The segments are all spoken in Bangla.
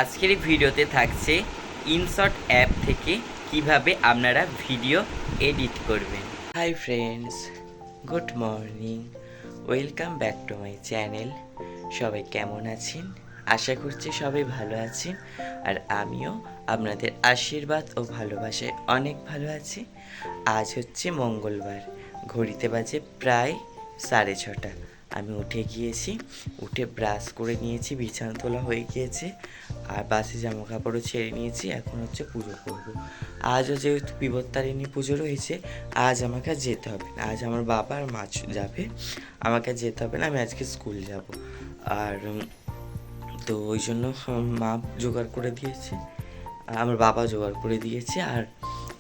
আজকের এই ভিডিওতে থাকছে ইনশট অ্যাপ থেকে কিভাবে আপনারা ভিডিও এডিট করবেন। Hi friends, good morning, welcome back to my channel. সবাই কেমন আছেন? আশা করছি সবাই ভালো আছেন, আর আমিও আপনাদের আশীর্বাদ ও ভালোবাসায় অনেক ভালো আছি। আজ হচ্ছে মঙ্গলবার, ঘড়িতে বাজে প্রায় 6:30। আমি উঠে গিয়েছি, উঠে ব্রাশ করে নিয়েছি, বিছানা তোলা হয়ে গিয়েছে, আর বাসি জামা কাপড়ও ছেড়ে নিয়েছি। এখন হচ্ছে পুজো করব। আজও যেহেতু বিপত্তারিণী পুজো রয়েছে, আজ আমাকে আর যেতে হবে না। আজ আমার বাবা আর মা যাবে, আমাকে আর যেতে হবে না। আমি আজকে স্কুল যাব, আর তো ওই জন্য মা জোগাড় করে দিয়েছে, আমার বাবা জোগাড় করে দিয়েছে, আর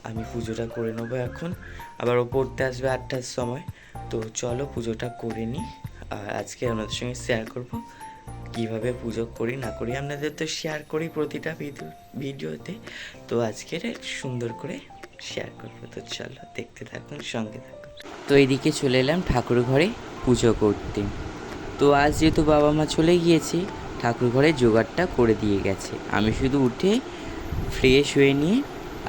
আমি পুজোটা করে নেবো এখন। আবার ও পড়তে আসবে 8টার সময়। তো চলো পুজোটা করে নিই, আর আজকে আপনাদের সঙ্গে শেয়ার করব কীভাবে পুজো করি না করি। আপনাদের তো শেয়ার করি প্রতিটা ভিডিওতে, তো আজকের সুন্দর করে শেয়ার করবো। তো চলো দেখতে থাকুন, সঙ্গে থাকুন। তো এইদিকে চলে এলাম ঠাকুর ঘরে পুজো করতে। তো আজ যেহেতু বাবা মা চলে গিয়েছে, ঠাকুর ঘরে জোগাড়টা করে দিয়ে গেছে। আমি শুধু উঠে ফ্রেশ হয়ে নিয়ে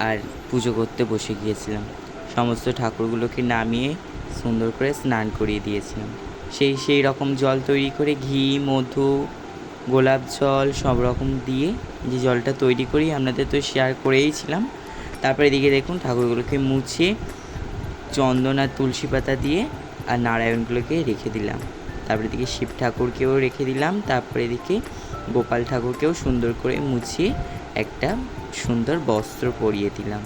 আর পুজো করতে বসে গিয়েছিলাম। সমস্ত ঠাকুরগুলোকে নামিয়ে সুন্দর করে স্নান করিয়ে দিয়েছিলাম। সেই রকম জল তৈরি করে ঘি, মধু, গোলাপ জল সব রকম দিয়ে যে জলটা তৈরি করি আপনাদের তো শেয়ার করেইছিলাম। তারপরে এদিকে দেখুন ঠাকুরগুলোকে মুছে চন্দন আর তুলসী পাতা দিয়ে আর নারায়ণগুলোকে রেখে দিলাম। তারপরে এদিকে শিব ঠাকুরকেও রেখে দিলাম। তারপরে এদিকে গোপাল ঠাকুরকেও সুন্দর করে মুছিয়ে একটা সুন্দর বস্ত্র পরিয়ে দিলাম।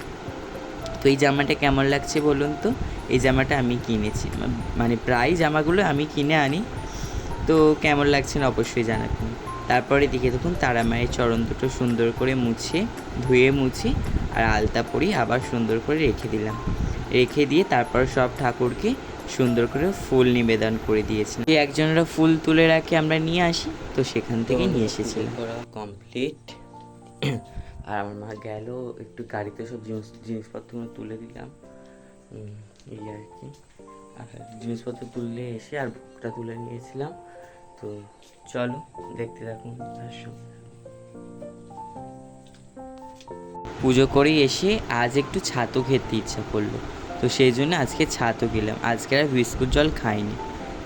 তো এই জামাটা কেমন লাগছে বলুন তো? এই জামাটা আমি কিনেছি, মানে প্রায় জামাগুলো আমি কিনে আনি। তো কেমন লাগছে না অবশ্যই জানাবেন। তারপরে দিকে দেখুন তারা মায়ের চরণ দুটো সুন্দর করে ধুয়ে মুছে আর আলতা পরিয়ে আবার সুন্দর করে রেখে দিলাম। রেখে দিয়ে তারপর সব ঠাকুরকে সুন্দর করে ফুল নিবেদন করে দিয়েছিলাম। একজনেরা ফুল তুলে রাখে, আমরা নিয়ে আসি, তো সেখান থেকে নিয়ে এসেছিলাম। করা কমপ্লিট। আর আমার মা গেল একটু গাড়িতে সব জিনিসপত্রগুলো তুলে দিলাম, এই আর কি। আর জিনিসপত্র তুললে এসে আর ভোগটা তুলে নিয়েছিলাম। তো চলো দেখতে থাকুন তার সঙ্গে। পুজো করে এসে আজ একটু ছাতু খেতে ইচ্ছা করলো, তো সেই জন্য আজকে ছাতু খেলাম। আজকে আর বিস্কুট জল খাইনি।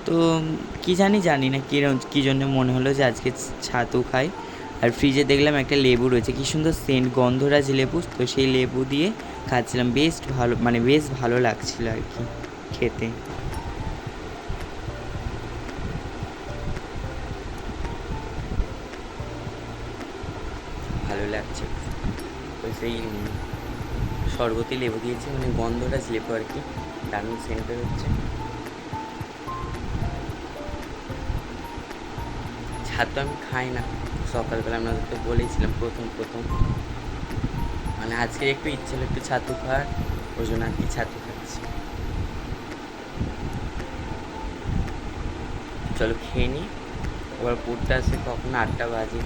তো কি জানি না কী জন্য মনে হলো যে আজকে ছাতু খাই। আর ফ্রিজে দেখলাম একটা লেবু রয়েছে, কী সুন্দর সেন্ট, গন্ধরাজ লেবু। তো সেই লেবু দিয়ে খাচ্ছিলাম, বেশ ভালো লাগছিল আর কি খেতে। ভালো লাগছে। তো সেই শরবতি লেবু দিয়েছে, মানে গন্ধরাজ লেবু আর কি, দারুণ সেন্ট হচ্ছে। ছাতু আমি খাই না, সকালবেলা আপনাদেরকে বলেছিলাম প্রথম মানে আজকে একটু ইচ্ছে হলো একটু ছাতু খাওয়ার, ওই জন্য আর কি ছাতু খাচ্ছি। চলো খেয়ে নিই, আবার পড়তে আসে কখন 8টা বাজে।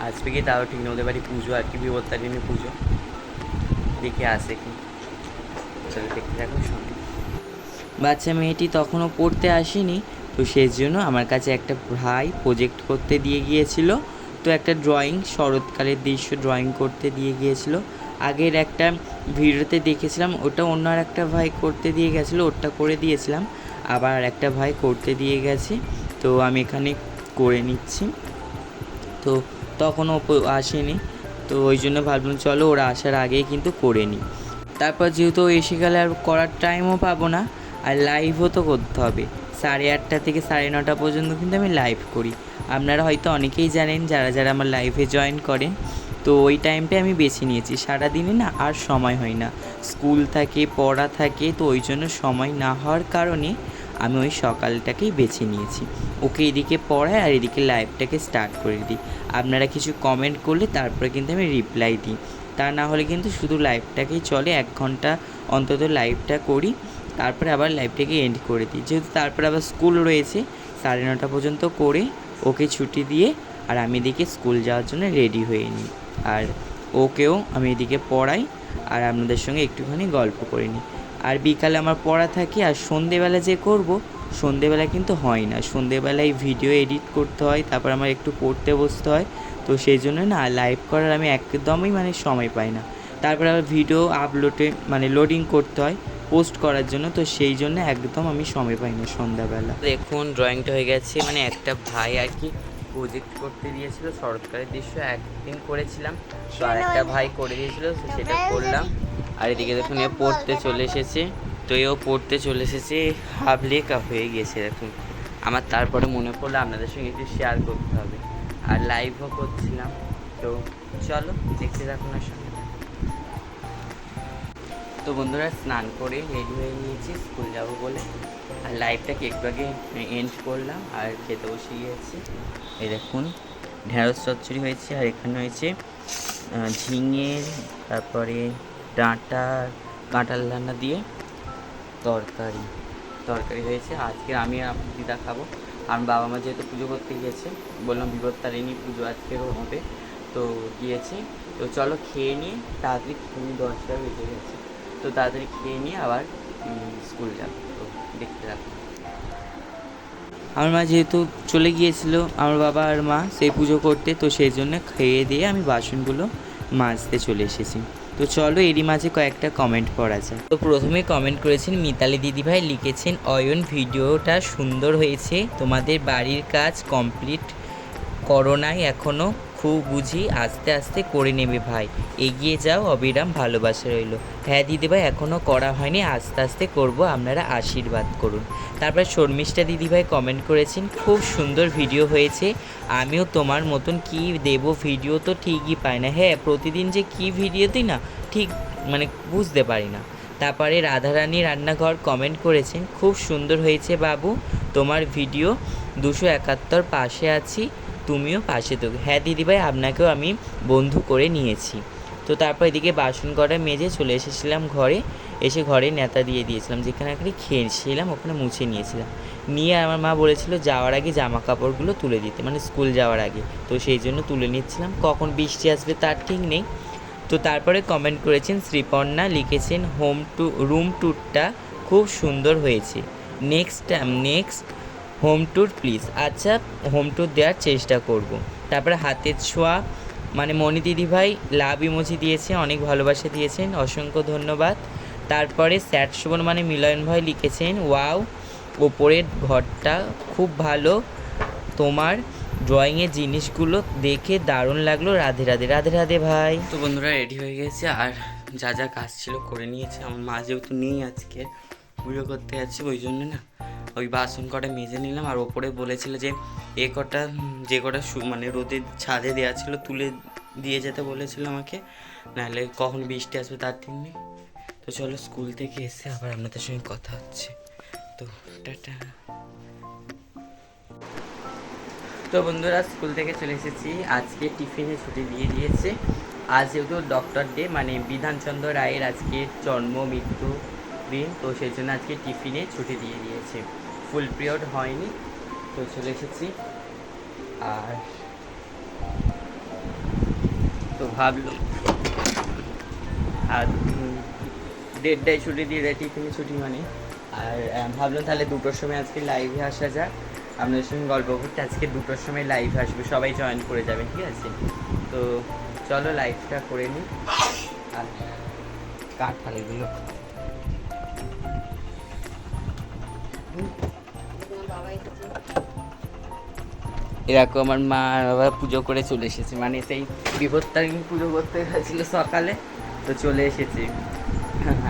আসবে কি তাও ঠিক নেই, ওদের বাড়ি পুজো আর কি, বিপত্তারিণী পুজো, দেখে আসে কি। চলো দেখতে থাকুন সঙ্গে। বাচ্চা মেয়েটি তখনও পড়তে আসেনি, তো সেই জন্য আমার কাছে একটা ভাই প্রজেক্ট করতে দিয়ে গিয়েছিল। তো একটা ড্রয়িং, শরৎকালের দৃশ্য ড্রয়িং করতে দিয়ে গিয়েছিল। আগের একটা ভিডিওতে দেখেছিলাম, ওটা অন্য আর একটা ভাই করতে দিয়ে গেছিলো, ওটা করে দিয়েছিলাম। আবার একটা ভাই করতে দিয়ে গেছে, তো আমি এখানে করে নিচ্ছি। তো তখনও আসেনি, তো ওই জন্য ভাবলাম চলো ওরা আসার আগেই কিন্তু করে নিই। তারপর যেহেতু এসে গেলে আর করার টাইমও পাবো না, আর লাইভও তো করতে হবে। 8:30 থেকে 9:30 পর্যন্ত কিন্তু আমি লাইভ করি। আপনারা হয়তো অনেকেই জানেন যারা আমার লাইভে জয়েন করেন। তো ওই টাইমটা আমি বেছে নিয়েছি, সারাদিনে না আর সময় হয় না, স্কুল থাকে, পড়া থাকে, তো ওই জন্য সময় না হওয়ার কারণে আমি ওই সকালটাকেই বেছে নিয়েছি। ওকে এদিকে পড়াই আর এদিকে লাইভটাকে স্টার্ট করে দিই। আপনারা কিছু কমেন্ট করলে তারপরে কিন্তু আমি রিপ্লাই দিই, তা না হলে কিন্তু শুধু লাইভটাকেই চলে। 1 ঘন্টা অন্তত লাইভটা করি, তারপরে আবার লাইভটাকে এন্ড করে দিই। যেহেতু তারপরে আবার স্কুল রয়েছে, 9:30 পর্যন্ত করে ওকে ছুটি দিয়ে আর আমি এদিকে স্কুল যাওয়ার জন্য রেডি হয়ে নিই। আর ওকেও আমি এদিকে পড়াই আর আপনাদের সঙ্গে একটুখানি গল্প করে নিই। আর বিকালে আমার পড়া থাকে, আর সন্ধেবেলা যে করব, সন্ধেবেলা কিন্তু হয় না। সন্ধেবেলায় ভিডিও এডিট করতে হয়, তারপর আমার একটু পড়তে বসতে হয়, তো সেই জন্য না লাইভ করার আমি একদমই মানে সময় পাই না। তারপরে আবার ভিডিও আপলোডে মানে লোডিং করতে হয় পোস্ট করার জন্য, তো সেই জন্য একদম আমি সময় পাই না সন্ধ্যাবেলা। দেখুন ড্রয়িংটা হয়ে গেছে, মানে একটা ভাই আর কি প্রজেক্ট করতে দিয়েছিল, শরৎকালের দৃশ্য একদিন করেছিলাম, তো আর একটা ভাই করে দিয়েছিল, তো সেটা করলাম। আর এদিকে দেখুন এ পড়তে চলে এসেছে, তো এও পড়তে চলে এসেছে, হাফ লেখা হয়ে গেছে দেখুন আমার। তারপরে মনে পড়লো আপনাদের সঙ্গে একটু শেয়ার করতে হবে, আর লাইভও করছিলাম। তো চলো দেখতে থাকুন আর সঙ্গে। তো বন্ধুরা স্নান করে রেডি হয়ে নিয়েছি স্কুল যাবো বলে, আর লাইভটাকে একটু আগে এন্ড করলাম আর খেতে বসে গিয়েছি। এই দেখুন ঢেঁড়স চচ্চড়ি হয়েছে, আর এখানে হয়েছে ঝিঙের, তারপরে ডাঁটা কাঁঠাল রান্না দিয়ে তরকারি হয়েছে। আজকে আমি আর দিদা খাবো, আর বাবা মা যেহেতু পুজো করতে গিয়েছে, বললাম বিপত্তারিণী পুজো আজকেরও হবে, তো গিয়েছি। তো চলো খেয়ে নিয়ে তাড়াতাড়ি, 10টা বেজে গেছে, তো তাড়াতাড়ি খেয়ে নিয়ে আবার স্কুল যাবো, তো দেখতে রাখবো। আমার মা যেহেতু চলে গিয়েছিল, আমার বাবা আর মা সেই পুজো করতে, তো সেই জন্য খেয়ে দিয়ে আমি বাসনগুলো মাজতে চলে এসেছি। তো চলো এরই মাঝে কয়েকটা কমেন্ট পড়া যায়। তো প্রথমে কমেন্ট করেছেন মিতালি দিদিভাই, লিখেছেন অয়ন ভিডিওটা সুন্দর হয়েছে, তোমাদের বাড়ির কাজ কমপ্লিট করো নাই এখনও, খুব বুঝি আস্তে আস্তে করে নেবে ভাই, এগিয়ে যাও, অবিরাম ভালোবাসা রইল। হ্যাঁ দিদিভাই এখনও করা হয়নি, আস্তে আস্তে করব, আপনারা আশীর্বাদ করুন। তারপর শর্মিষ্ঠা দিদিভাই কমেন্ট করেছেন খুব সুন্দর ভিডিও হয়েছে, আমিও তোমার মতন কি দেব ভিডিও তো ঠিকই পাই না, হ্যাঁ প্রতিদিন যে কি ভিডিও দিই না ঠিক মানে বুঝতে পারি না। তারপরে রাধারানী রান্নাঘর কমেন্ট করেছেন খুব সুন্দর হয়েছে বাবু, তোমার ভিডিও 271 পাশে আছি, তুমিও পাশে থাকো। হ্যাঁ দিদিভাই আপনাকেও আমি বন্ধু করে নিয়েছি। তো তারপর এদিকে বাসন কটা মেজে চলে এসেছিলাম ঘরে, এসে ঘরে নেতা দিয়ে দিয়েছিলাম, যেখানে আর কি খেয়েছিলাম ওখানে মুছে নিয়েছিলাম, নিয়ে আমার মা বলেছিল যাওয়ার আগে জামা কাপড়গুলো তুলে দিতে, মানে স্কুল যাওয়ার আগে, তো সেই জন্য তুলে নিচ্ছিলাম, কখন বৃষ্টি আসবে তার ঠিক নেই। তো তারপরে কমেন্ট করেছেন শ্রীপর্ণা, লিখেছেন রুম ট্যুরটা খুব সুন্দর হয়েছে, নেক্সট হোম ট্যুর প্লিজ। আচ্ছা হোম ট্যুর দেওয়ার চেষ্টা করব। তারপরে হাতের ছোঁয়া মানে মণি দিদিভাই লাভ ইমোজি দিয়েছে, অনেক ভালোবাসা দিয়েছেন, অসংখ্য ধন্যবাদ। তারপরে স্যাট শোভন মানে মিলন ভাই লিখেছেন ওয়াও, ওপরের ঘরটা খুব ভালো, তোমার ড্রয়িংয়ের জিনিসগুলো দেখে দারুণ লাগলো, রাধে রাধে। রাধে রাধে ভাই। তো বন্ধুরা রেডি হয়ে গেছে, আর যা যা কাজ ছিল করে নিয়েছে, আমার মা যেহেতু নেই আজকে পুজো করতে যাচ্ছে, ওই জন্য না ওই বাসন কটা মেজে নিলাম, আর ওপরে বলেছিল যে যে কটা মানে রোদের ছাদে দেওয়া ছিল তুলে দিয়ে যেতে বলেছিল আমাকে, নাহলে কখন বৃষ্টি আসবে তার ঠিক নেই। তো চলো স্কুল থেকে এসে আবার আপনাদের সঙ্গে কথা হচ্ছে, তো টাটা। তো বন্ধুরা স্কুল থেকে চলে এসেছি, আজকে টিফিনে ছুটি দিয়ে দিয়েছে, আজ যেহেতু ডক্টর ডে মানে বিধানচন্দ্র রায়ের আজকে জন্ম মৃত্যু দিন, তো সেই জন্য আজকে টিফিনে ছুটি দিয়ে দিয়েছে, ফুল পিরিয়ড হয়নি, তো চলে এসেছি। আর তো ভাবলো আর 1:30টায় ছুটি দিয়ে দেয় টিফিনে ছুটি মানে, আর ভাবলাম তাহলে 2টোর সময় আজকে লাইভে আসা যাক, আপনাদের সঙ্গে গল্প করতে, আজকে 2টোর সময় লাইভ আসবে, সবাই জয়েন করে যাবেন ঠিক আছে। তো চলো লাইভটা করে নিই, আর কাঁঠালগুলো এরকম আমার মা আর বাবা পুজো করে চলে এসেছে, মানে সেই বিপত্তারিণী পুজো করতে গেছিলো সকালে, তো চলে এসেছি,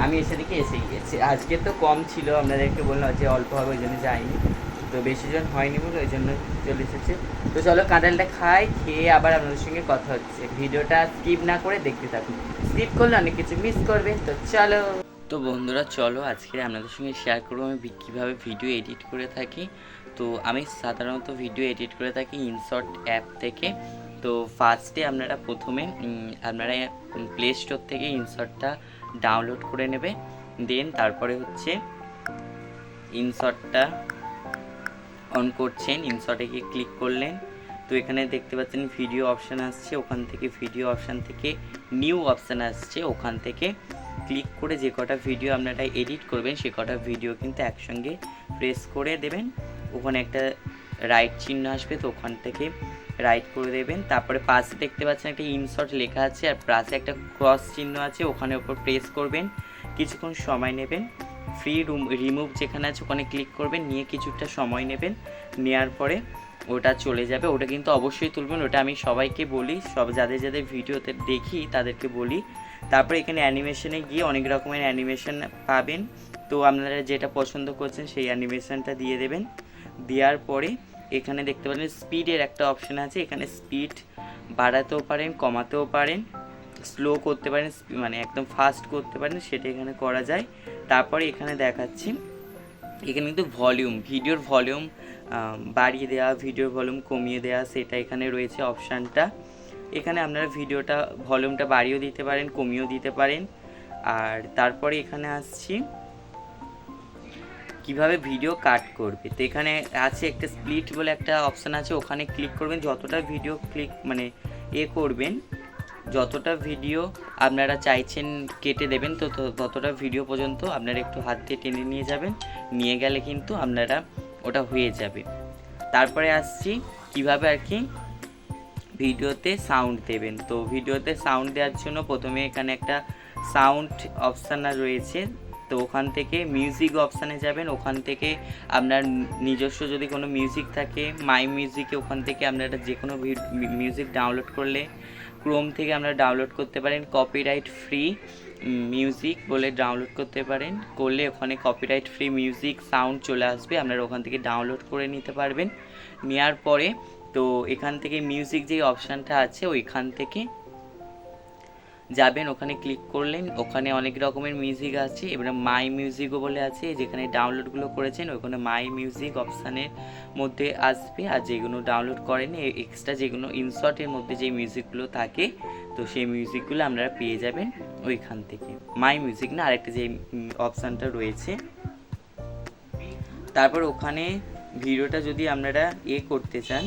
আমি এসে দিকে এসে গিয়েছি। আজকে তো কম ছিল, আপনাদেরকে বললাম যে অল্প হবে ওই জন্য যাইনি, তো বেশি জন হয়নি বলে ওই জন্য চলে এসেছে। তো চলো কাঁঠালটা খাই, খেয়ে আবার আপনাদের সঙ্গে কথা হচ্ছে, ভিডিওটা স্কিপ না করে দেখতে থাকুন, স্কিপ করলে অনেক কিছু মিস করবে। তো চলো। তো বন্ধুরা চলো আজকে আপনাদের সঙ্গে শেয়ার করবো আমি কীভাবে ভিডিও এডিট করে থাকি। তো আমি সাধারণত ভিডিও এডিট করে থাকি ইনশর্ট অ্যাপ থেকে। তো ফার্স্টে আপনারা প্রথমে আপনারা প্লে স্টোর থেকে ইনশর্টটা ডাউনলোড করে নেবে, দেন তারপরে হচ্ছে ইনশর্টটা অন করছেন, ইনশর্টে গিয়ে ক্লিক করলেন, তো এখানে দেখতে পাচ্ছেন ভিডিও অপশান আসছে, ওখান থেকে ভিডিও অপশান থেকে নিউ অপশান আসছে, ওখান থেকে ক্লিক করে যে কটা ভিডিও আপনারা এডিট করবেন সে কটা ভিডিও কিন্তু একসঙ্গে প্রেস করে দেবেন, ওখানে একটা রাইট চিহ্ন আসবে, তো ওখান থেকে রাইট করে দেবেন। তারপরে পাশে দেখতে পাচ্ছেন একটা ইনসার্ট লেখা আছে আর পাশে একটা ক্রস চিহ্ন আছে, ওখানে ওপর প্রেস করবেন, কিছুক্ষণ সময় নেবেন। ফ্রি রিমুভ যেখানে আছে ওখানে ক্লিক করবেন, নিয়ে কিছুটা সময় নেবেন, নেওয়ার পরে ওটা চলে যাবে। ওটা কিন্তু অবশ্যই তুলবেন, ওটা আমি সবাইকে বলি, সব যাদের যাদের ভিডিওতে দেখি তাদেরকে বলি। তারপরে এখানে অ্যানিমেশনে গিয়ে অনেক রকমের অ্যানিমেশন পাবেন, তো আপনারা যেটা পছন্দ করছেন সেই অ্যানিমেশনটা দিয়ে দেবেন। দেওয়ার পরে এখানে দেখতে পাচ্ছেন স্পিডের একটা অপশান আছে, এখানে স্পিড বাড়াতেও পারেন, কমাতেও পারেন, স্লো করতে পারেন, মানে একদম ফাস্ট করতে পারেন, সেটা এখানে করা যায়। তারপরে এখানে দেখাচ্ছি এখানে কিন্তু ভলিউম, ভিডিওর ভলিউম বাড়িয়ে দেওয়া, ভিডিওর ভলিউম কমিয়ে দেওয়া, সেটা এখানে রয়েছে অপশানটা। এখানে আপনারা ভিডিওটা ভলিউমটা বাড়িয়েও দিতে পারেন, কমিয়েও দিতে পারেন। আর তারপরে এখানে আসছি কিভাবে ভিডিও কাট করবে। তো এখানে আছে একটা স্প্লিট বলে একটা অপশান আছে, ওখানে ক্লিক করবেন। যতটা ভিডিও মানে করবেন, যতটা ভিডিও আপনারা চাইছেন কেটে দেবেন, তো ততটা ভিডিও পর্যন্ত আপনারা একটু হাত দিয়ে টেনে নিয়ে যাবেন, নিয়ে গেলে কিন্তু আপনারা ওটা হয়ে যাবে। তারপরে আসছি কিভাবে আর কি ভিডিওতে সাউন্ড দেবেন। তো ভিডিওতে সাউন্ড দেওয়ার জন্য প্রথমে এখানে একটা সাউন্ড অপশান রয়েছে, তো ওখান থেকে মিউজিক অপশানে যাবেন। ওখান থেকে আপনার নিজস্ব যদি কোনো মিউজিক থাকে, মাই মিউজিকে ওখান থেকে আপনারা যে কোনো মিউজিক ডাউনলোড করলে ক্রোম থেকে আপনারা ডাউনলোড করতে পারেন, কপিরাইট ফ্রি মিউজিক বলে ডাউনলোড করতে পারেন, করলে ওখানে কপিরাইট ফ্রি মিউজিক সাউন্ড চলে আসবে, আপনারা ওখান থেকে ডাউনলোড করে নিতে পারবেন। নেওয়ার পরে তো এখান থেকে মিউজিক যে অপশানটা আছে ওইখান থেকে যাবেন, ওখানে ক্লিক করলেন, ওখানে অনেক রকমের মিউজিক আছে। এবারে মাই মিউজিকও বলে আছে, যেখানে ডাউনলোডগুলো করেছেন ওখানে মাই মিউজিক অপশানের মধ্যে আসবে। আর যেগুলো ডাউনলোড করেন এক্সট্রা যেগুলো ইনসার্টের মধ্যে যে মিউজিকগুলো থাকে, তো সেই মিউজিকগুলো আপনারা পেয়ে যাবেন ওইখান থেকে। মাই মিউজিক না, আরেকটা যে অপশানটা রয়েছে। তারপর ওখানে ভিডিওটা যদি আপনারা করতে চান,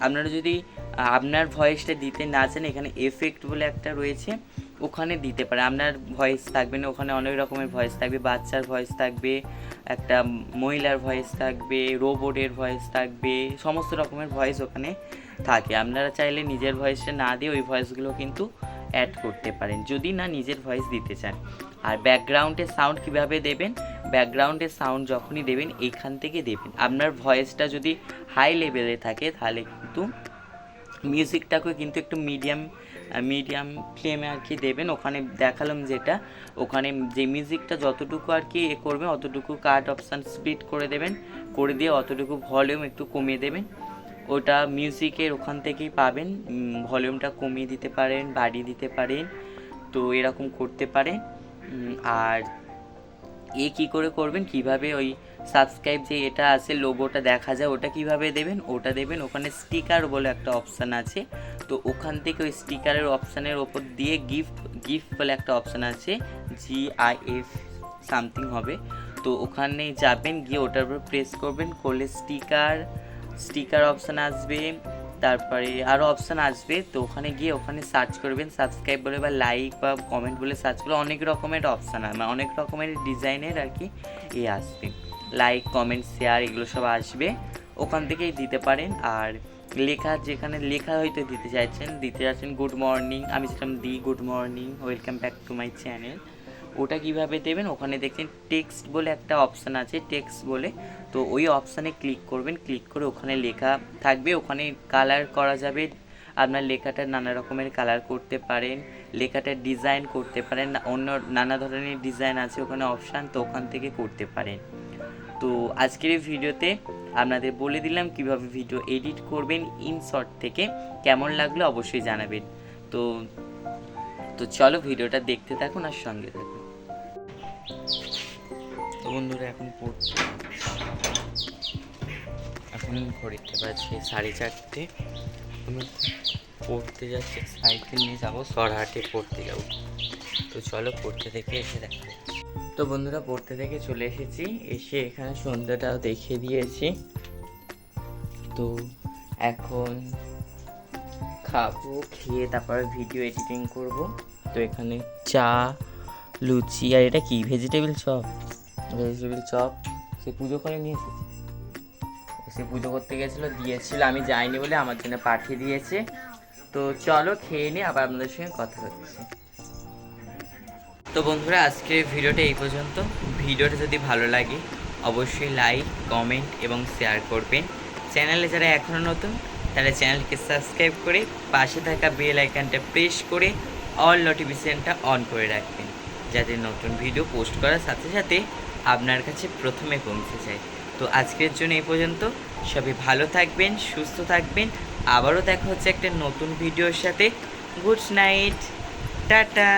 আপনারা যদি আপনার ভয়েসটা দিতে না চান, এখানে এফেক্ট বলে একটা রয়েছে, ওখানে দিতে পারে। আপনার ভয়েস থাকবে না, ওখানে অনেক রকমের ভয়েস থাকবে, বাচ্চার ভয়েস থাকবে, একটা মহিলার ভয়েস থাকবে, রোবটের ভয়েস থাকবে, সমস্ত রকমের ভয়েস ওখানে থাকে। আপনারা চাইলে নিজের ভয়েসটা না দিয়ে ওই ভয়েসগুলো কিন্তু অ্যাড করতে পারেন, যদি না নিজের ভয়েস দিতে চান। আর ব্যাকগ্রাউন্ডের সাউন্ড কিভাবে দেবেন, ব্যাকগ্রাউন্ডের সাউন্ড যখনই দেবেন এইখান থেকে দেবেন। আপনার ভয়েসটা যদি হাই লেভেলে থাকে তাহলে কিন্তু মিউজিকটাকে কিন্তু একটু মিডিয়াম ফ্লেমে আর কি দেবেন। ওখানে দেখালাম যেটা, ওখানে যে মিউজিকটা যতটুকু আর কি করবেন অতটুকু কাট অপশান স্প্লিট করে দেবেন, করে দিয়ে অতটুকু ভলিউম একটু কমিয়ে দেবেন। ওটা মিউজিকের ওখান থেকেই পাবেন, ভলিউমটা কমিয়ে দিতে পারেন, বাড়িয়ে দিতে পারেন, তো এরকম করতে পারেন। আর কী করে করবেন, কিভাবে ওই সাবস্ক্রাইব যে এটা আছে লোগোটা দেখা যায় ওটা কিভাবে দেবেন, ওটা দেবেন ওখানে স্টিকার বলে একটা অপশান আছে, তো ওখান থেকে ওই স্টিকারের অপশানের ওপর দিয়ে গিফট বলে একটা অপশান আছে, GIF সামথিং হবে, তো ওখানে যাবেন, গিয়ে ওটার উপর প্রেস করবেন, করলে স্টিকার অপশান আসবে, তারপরে আরও অপশান আসবে। তো ওখানে গিয়ে ওখানে সার্চ করবেন সাবস্ক্রাইব বলে বা লাইক বা কমেন্ট বলে সার্চ করলে অনেক রকমের অপশান আসবে, অনেক রকমের ডিজাইনের আর কি আসবে, লাইক কমেন্ট শেয়ার এগুলো সব আসবে, ওখান থেকেই দিতে পারেন। আর লেখা, যেখানে লেখা হয়তো দিতে চাইছেন গুড মর্নিং, আমি যেরকম দিই good morning, welcome back to my channel, ওটা কিভাবে দেবেন, ওখানে দেখছেন টেক্সট বলে একটা অপশান আছে, টেক্সট বলে, তো ওই অপশানে ক্লিক করবেন, ক্লিক করে ওখানে লেখা থাকবে, ওখানে কালার করা যাবে, আপনার লেখাটা নানা রকমের কালার করতে পারেন, লেখাটা ডিজাইন করতে পারেন, অন্য নানা ধরনের ডিজাইন আছে ওখানে অপশান, তো ওখান থেকে করতে পারেন। তো আজকের এই ভিডিওতে আপনাদের বলে দিলাম কিভাবে ভিডিও এডিট করবেন ইনশর্ট থেকে, কেমন লাগলো অবশ্যই জানাবেন। তো চলো ভিডিওটা দেখতে থাকুন আর সঙ্গে থাকুন। তো বন্ধুরা এখন ঘড়িতে বাজে 4:30, আমি পড়তে যাচ্ছি, সাইকেল নিয়ে যাবো, সরহাটে পড়তে যাবো। তো চলো পড়তে থেকে এসে দেখা। তো বন্ধুরা পড়তে থেকে চলে এসেছি, এসে এখানে সন্ধ্যাটাও দেখিয়ে দিয়েছি। তো এখন খাবো, খেয়ে তারপরে ভিডিও এডিটিং করব। তো এখানে চা, লুচি, আর এটা কি ভেজিটেবিল চপ, সে পুজো করে নিয়ে এসেছি, সে পুজো করতে গেছিলো, দিয়েছিল, আমি যাইনি বলে আমার জন্য পাঠিয়ে দিয়েছে। তো চলো খেয়ে নিই, আবার আপনাদের সঙ্গে কথা হচ্ছে। তো বন্ধুরা, আজকের ভিডিওটা এই পর্যন্ত। ভিডিওটা যদি ভালো লাগে অবশ্যই লাইক, কমেন্ট এবং শেয়ার করবেন। চ্যানেলে যারা এখনও নতুন তারা চ্যানেলকে সাবস্ক্রাইব করে পাশে থাকা বেল আইকনটা প্রেস করে অল নোটিফিকেশানটা অন করে রাখবেন, যাতে নতুন ভিডিও পোস্ট করার সাথে সাথে আপনার কাছে প্রথমে পৌঁছে যায়। তো আজকের জন্য এই পর্যন্ত। সবাই ভালো থাকবেন, সুস্থ থাকবেন। আবারও দেখা হচ্ছে একটা নতুন ভিডিওর সাথে। Good night, tata.